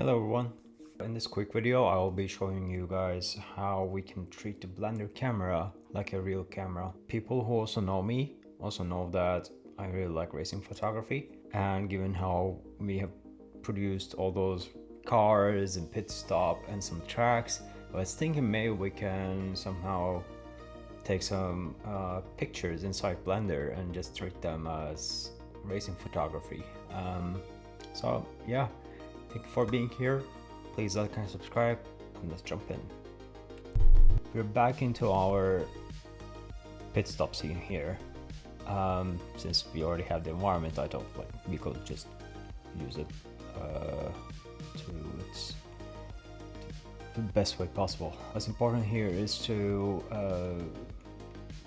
Hello everyone. In this quick video I will be showing you guys how we can treat the Blender camera like a real camera. People who also know me also know that I really like racing photography, and given how we have produced all those cars and pit stop and some tracks, I was thinking maybe we can somehow take some pictures inside Blender and just treat them as racing photography. So yeah, thank you for being here. Please like and subscribe, and let's jump in. We're back into our pit stop scene here. Since we already have the environment, I thought like we could just use it to the best way possible. What's important here is to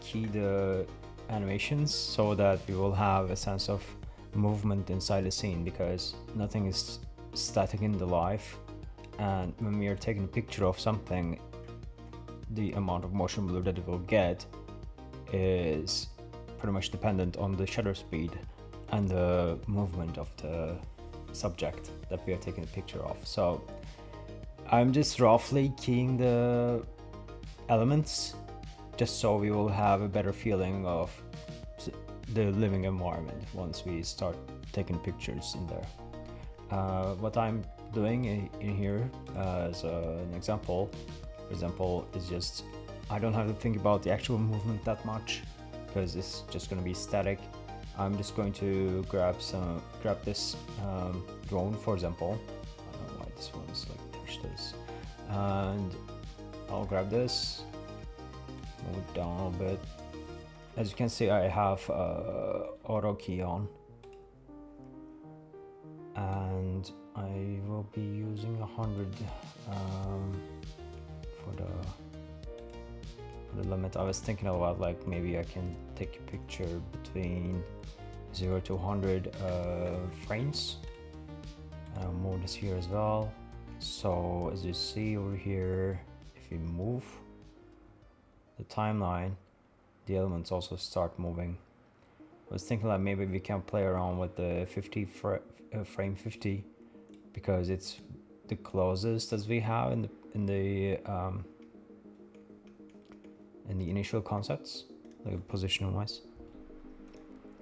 key the animations so that we will have a sense of movement inside the scene, because nothing is static in the life, and when we are taking a picture of something, the amount of motion blur that it will get is pretty much dependent on the shutter speed and the movement of the subject that we are taking a picture of. So I'm just roughly keying the elements just so we will have a better feeling of the living environment once we start taking pictures in there. What I'm doing in here as an example, for example, is just I don't have to think about the actual movement that much because it's just going to be static. I'm just going to grab this drone, for example. I don't know why this one's like touch this, and I'll grab this, move it down a little bit. As you can see, I have auto key on, and I will be using 100 for the limit. I was thinking about like maybe I can take a picture between 0 to 100 frames. I'll move this here as well. So as you see over here, if you move the timeline, the elements also start moving. I was thinking like maybe we can play around with the frame 50, because it's the closest as we have in the initial concepts, like position wise.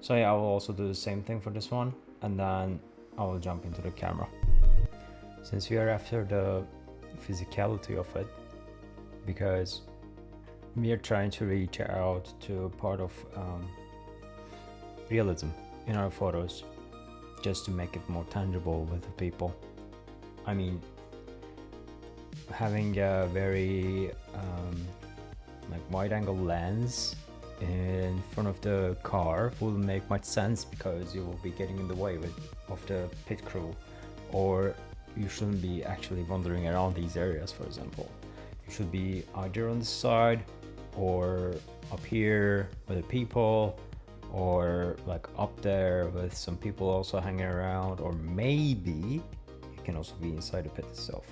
So yeah, I will also do the same thing for this one, and then I will jump into the camera. Since we are after the physicality of it, because we are trying to reach out to a part of realism in our photos, just to make it more tangible with the people. I mean, having a very like wide-angle lens in front of the car wouldn't make much sense, because you will be getting in the way of the pit crew, or you shouldn't be actually wandering around these areas. For example, you should be either on the side or up here with the people, or like up there with some people also hanging around, or maybe you can also be inside the pit itself,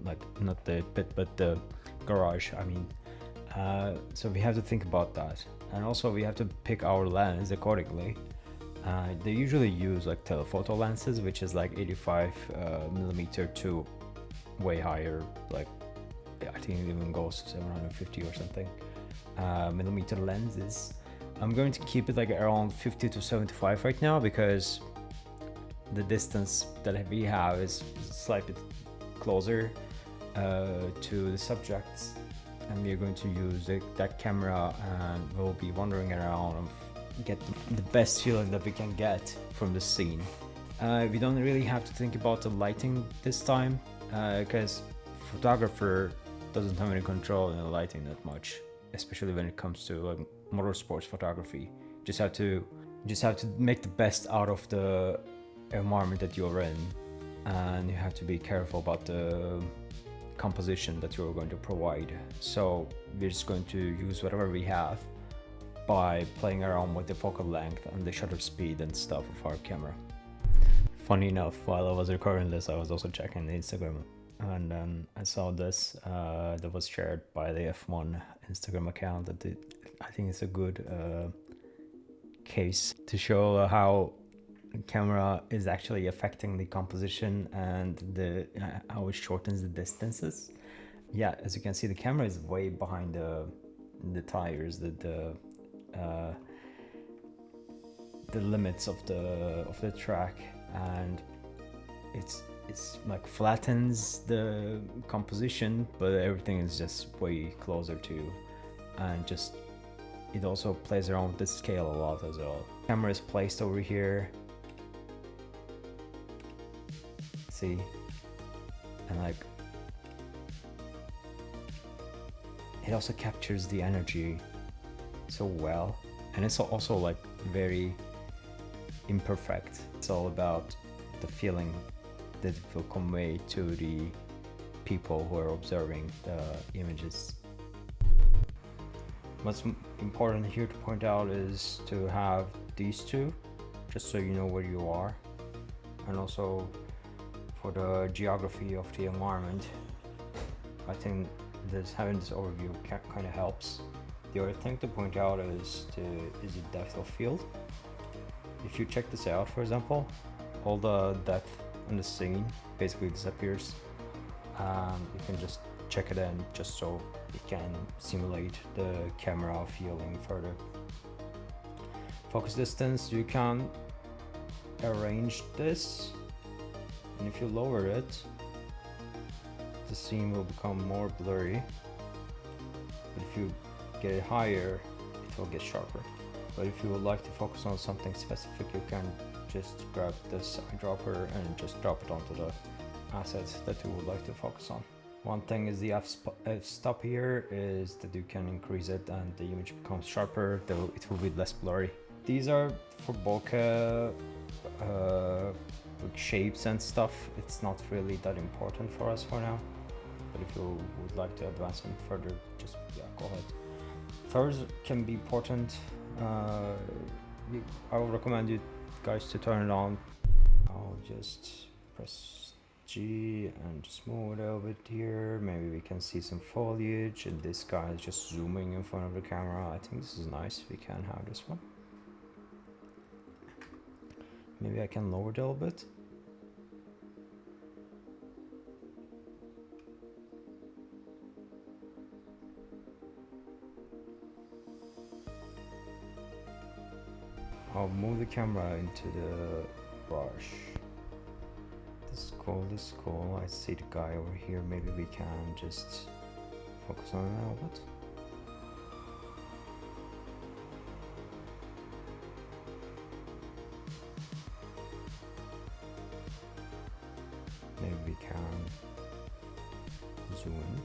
like not the pit but the garage, I mean. So we have to think about that, and also we have to pick our lens accordingly. They usually use like telephoto lenses, which is like 85 millimeter to way higher, like I think it even goes to 750 or something millimeter lenses. I'm going to keep it like around 50 to 75 right now, because the distance that we have is slightly closer to the subjects, and we're going to use that camera, and we'll be wandering around and get the best feeling that we can get from the scene. We don't really have to think about the lighting this time, because photographer doesn't have any control in the lighting that much, especially when it comes to like motorsports photography. Just have to make the best out of the environment that you're in, and you have to be careful about the composition that you're going to provide. So we're just going to use whatever we have by playing around with the focal length and the shutter speed and stuff of our camera. Funny enough, while I was recording this, I was also checking the Instagram, and then I saw this that was shared by the F1 Instagram account. I think it's a good case to show how camera is actually affecting the composition and the how it shortens the distances. Yeah, as you can see, the camera is way behind the tires, the limits of the track, and it's like flattens the composition, but everything is just way closer to you, and just it also plays around with the scale a lot as well. Camera is placed over here, see, and like it also captures the energy so well, and it's also like very imperfect. It's all about the feeling that it will convey to the people who are observing the images. What's important here to point out is to have these two, just so you know where you are, and also for the geography of the environment. I think having this overview kind of helps. The other thing to point out is the depth of field. If you check this out, for example, all the depth on the scene basically disappears. You can just check it in just so it can simulate the camera feeling further. Focus distance, you can arrange this, and if you lower it, the scene will become more blurry, but if you get it higher, it will get sharper. But if you would like to focus on something specific, you can just grab this eyedropper and just drop it onto the assets that you would like to focus on. One thing is the f-stop here is that you can increase it and the image becomes sharper, though it will be less blurry. These are for bokeh shapes and stuff. It's not really that important for us for now, but if you would like to advance them further, just go ahead. Furs can be important. I will recommend you guys to turn it on. I'll just press G and just move it a little bit here. Maybe we can see some foliage, and this guy is just zooming in front of the camera. I think this is nice. We can have this one. Maybe I can lower it a little bit. I'll move the camera into the brush. This is cool. I see the guy over here. Maybe we can just focus on it a little bit. Maybe we can zoom in.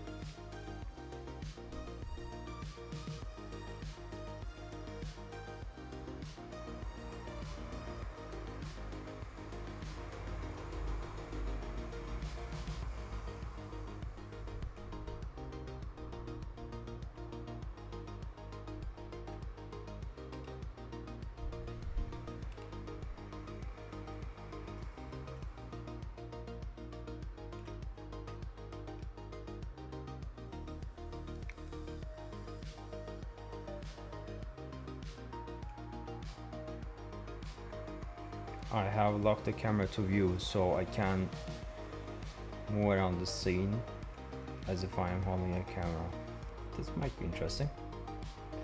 I have locked the camera to view, so I can move around the scene as if I am holding a camera. This might be interesting.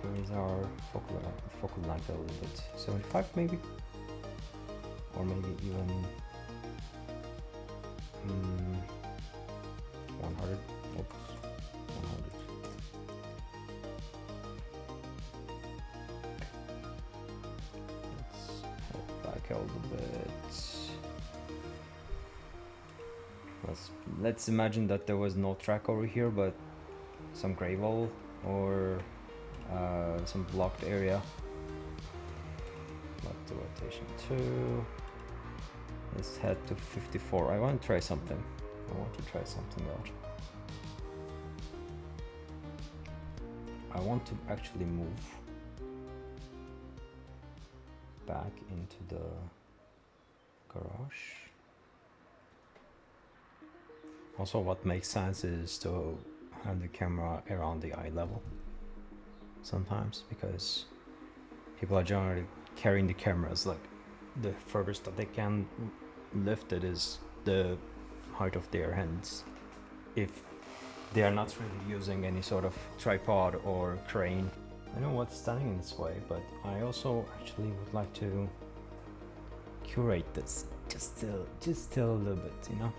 Where is our focal length a little bit? 75 maybe? Or maybe even 100. Oops, 100. Let's head back a little bit. Let's imagine that there was no track over here, but some gravel or some blocked area. Lock the rotation 2. Let's head to 54. I want to try something. Out. I want to actually move back into the garage. Also, what makes sense is to have the camera around the eye level sometimes, because people are generally carrying the cameras like the furthest that they can lift it is the height of their hands. If they are not really using any sort of tripod or crane. I know what's standing in this way, but I also actually would like to curate this just still a little bit, you know.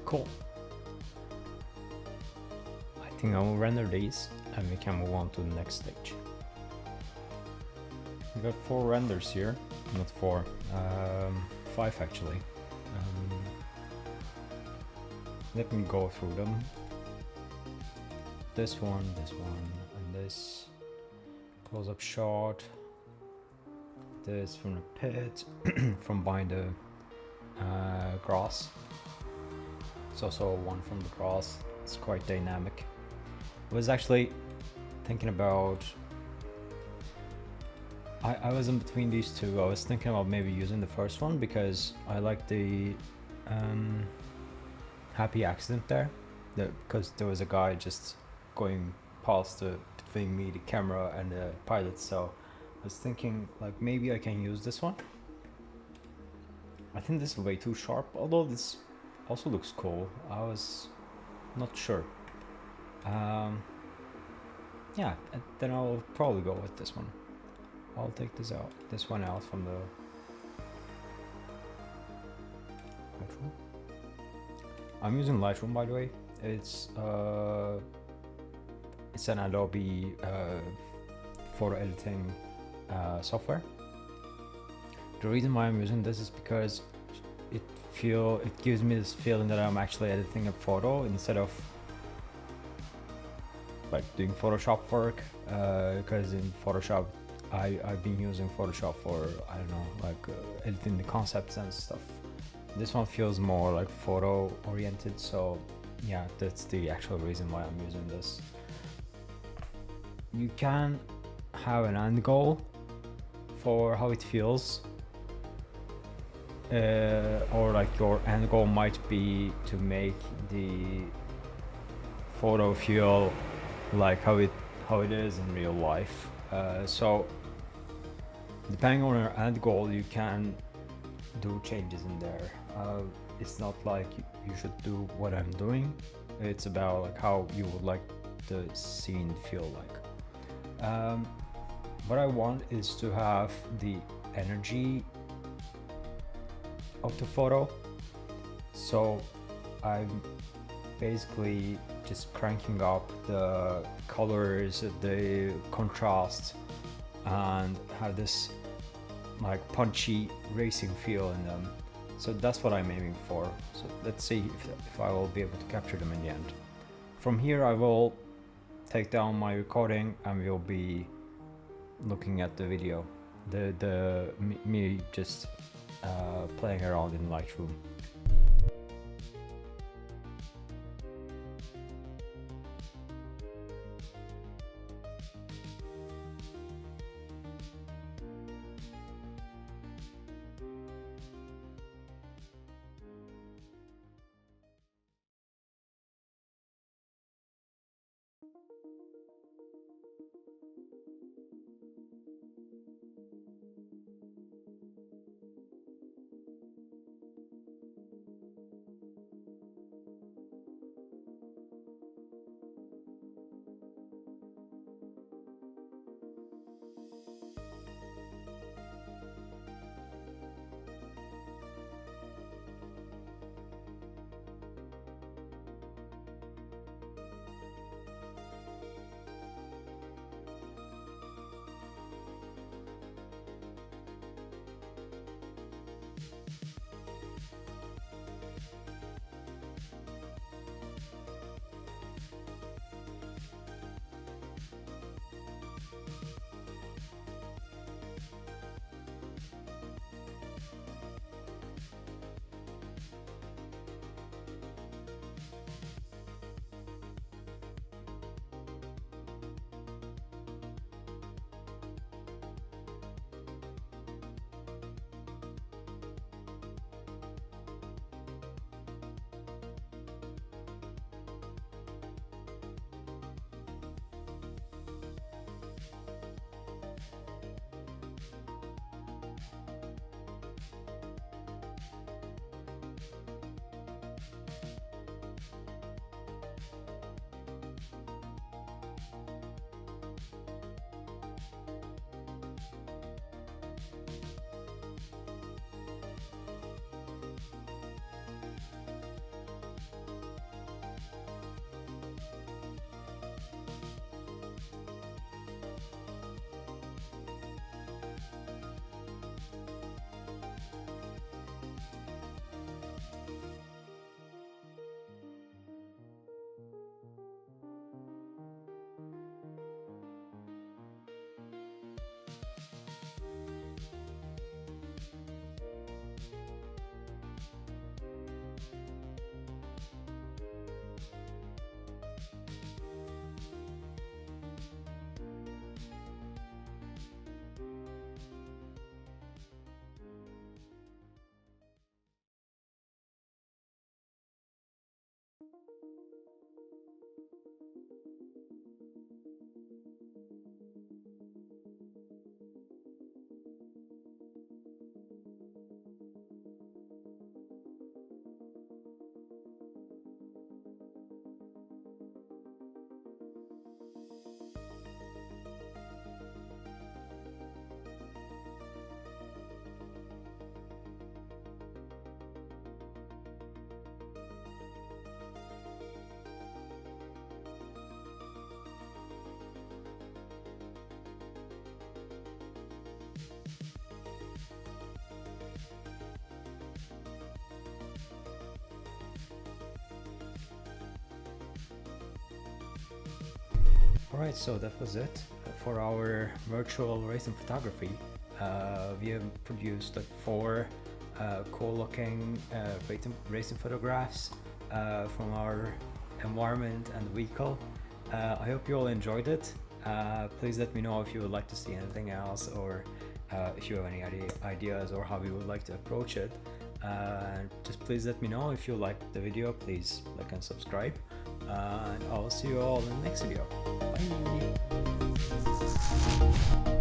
Cool. I think I will render these and we can move on to the next stage. We got 4 renders here, not 4, 5 actually. Let me go through them. This one, and this close-up shot. This from the pit, from behind the grass. It's also one from the grass. It's quite dynamic. I was actually thinking about... I was in between these two. I was thinking about maybe using the first one because I like the happy accident there. Because there was a guy just going past between me, the camera, and the pilot. So I was thinking like maybe I can use this one. I think this is way too sharp, although this also looks cool. I was not sure. Yeah, then I'll probably go with this one. I'll take this one out from the Lightroom. I'm using Lightroom, by the way. It's an Adobe photo editing software. The reason why I'm using this is because it gives me this feeling that I'm actually editing a photo instead of like doing Photoshop work, because in Photoshop I've been using Photoshop for, I don't know, like editing the concepts and stuff. This one feels more like photo oriented, so yeah, that's the actual reason why I'm using this. You can have an end goal for how it feels, or like your end goal might be to make the photo feel like how it is in real life. So depending on your end goal, you can do changes in there. It's not like you should do what I'm doing. It's about like how you would like the scene feel like. What I want is to have the energy of the photo, so I'm basically just cranking up the colors, the contrast, and have this like punchy racing feel in them. So that's what I'm aiming for. So let's see if I will be able to capture them in the end. From here I will take down my recording and we'll be looking at the video, me just playing around in Lightroom. Alright, so that was it for our virtual racing photography. We have produced like 4 cool looking racing photographs from our environment and vehicle. I hope you all enjoyed it. Please let me know if you would like to see anything else, or if you have any ideas or how you would like to approach it. Just please let me know. If you liked the video, please like and subscribe, and I'll see you all in the next video. Bye.